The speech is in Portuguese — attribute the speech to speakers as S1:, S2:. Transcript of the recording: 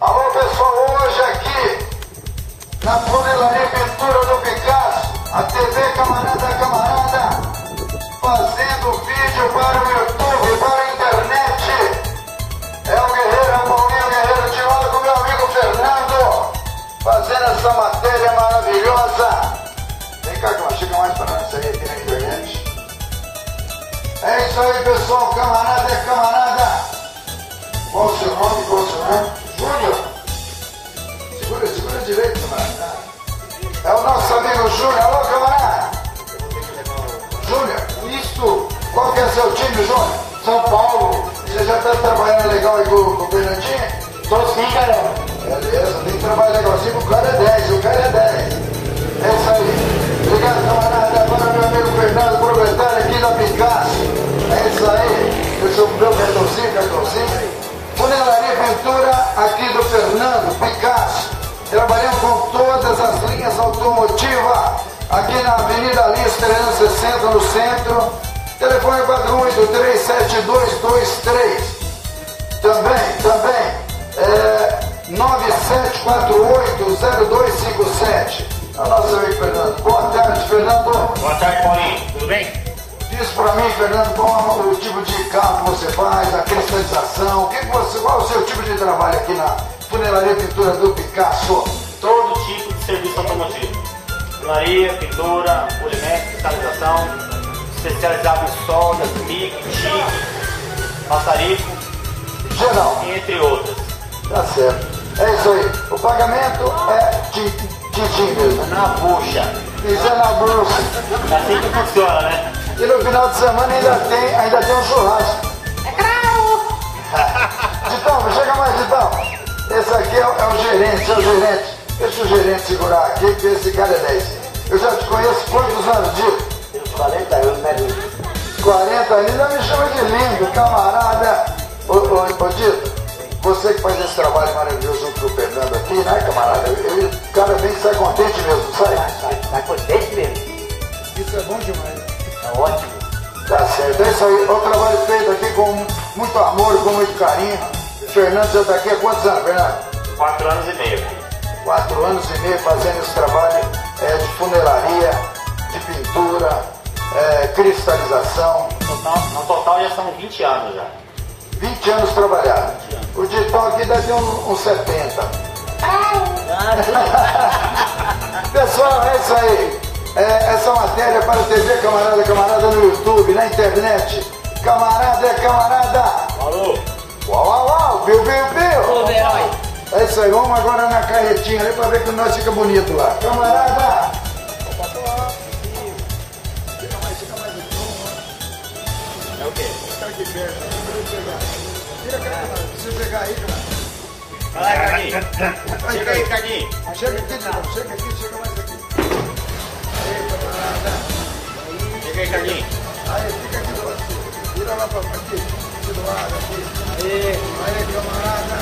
S1: Alô pessoal, hoje aqui na Funilaria Pintura do Picasso, a TV Camarada, fazendo vídeo para o YouTube, para a internet. É o Guerreiro, Paulinho Guerreiro de lá com meu amigo Fernando, fazendo essa matéria maravilhosa. Vem cá, que chega mais para nós aí aqui na internet. É isso aí pessoal, camarada é camarada. Qual o seu nome? Qual o seu nome? Júnior. Segura direito, camarada. É o nosso amigo Júnior. Alô, camarada. Júnior, isto. Qual que é seu time, Júnior? São Paulo. Você já está trabalhando legal aí com o Fernandinho?
S2: Tô sim, caramba.
S1: Beleza, tem que trabalhar legalzinho, o cara é 10, o cara é 10. É isso aí. Obrigado, camarada. Agora meu amigo Fernando, proprietário aqui da Picasso. É isso aí. Eu sou o meu cartãozinho. Funilaria Pintura aqui do Fernando Picasso. Trabalhamos com todas as linhas automotivas aqui na Avenida Lins 360 no centro. Telefone 418-37223. Também 9748-0257. É o nosso amigo Fernando. Boa tarde, Fernando.
S2: Boa tarde, Paulinho. Tudo bem?
S1: Diz pra mim, Fernando, qual é o tipo de carro que você faz, a cristalização, qual é o seu tipo de trabalho aqui na Funilaria Pintura do Picasso?
S2: Todo tipo de serviço automotivo. Funilaria, pintura, polimento, cristalização, especializado em soldas, mico, chique, maçarico,
S1: Geral.
S2: entre outras.
S1: Tá certo. É isso aí. O pagamento é tintim mesmo.
S2: Na bucha.
S1: Isso é na bolsa.
S2: É assim que funciona, né?
S1: E no final de semana ainda tem um churrasco.
S2: É claro!
S1: Ditão, chega mais, Ditão. Esse aqui é o gerente, Deixa o gerente segurar aqui, porque esse cara é 10. Eu já te conheço quantos anos, Dito?
S2: Tenho 40 anos, né, Luiz?
S1: 40 anos, ainda me chama de lindo, camarada. Ô Dito, você que faz esse trabalho maravilhoso junto com o Fernando aqui, né, camarada? O cara vem e sai contente mesmo, sai?
S2: Tá contente mesmo?
S1: Isso é bom demais.
S2: Tá ótimo.
S1: Tá certo, é isso aí. O trabalho feito aqui com muito amor, com muito carinho. Fernando já está aqui há quantos anos, Fernando?
S2: 4 anos e meio.
S1: 4 anos e meio fazendo esse trabalho de funilaria, de pintura, cristalização.
S2: No total já são 20 anos já.
S1: 20 anos trabalhado. O Ditão aqui deve ter uns 70. Pessoal, é isso aí. Essa matéria para a TV Camarada no YouTube, na internet. Camarada é camarada.
S2: Falou.
S1: Uau, piu.
S2: Ô, herói.
S1: É isso aí, vamos agora na carretinha ali para ver que nós fica bonito lá. Camarada. Chega mais aqui.
S2: É o quê?
S1: Tá aqui perto. Tira a câmera, precisa pegar aí, cara.
S2: Vai lá, Carlinhos. Chega aí, Carlinhos.
S1: Chega mais aqui. Aí, camarada.
S2: Chega aí, Carlinhos.
S1: Aí, fica aqui do lado. Vira lá pra aqui. Do lado aqui. Aí, camarada.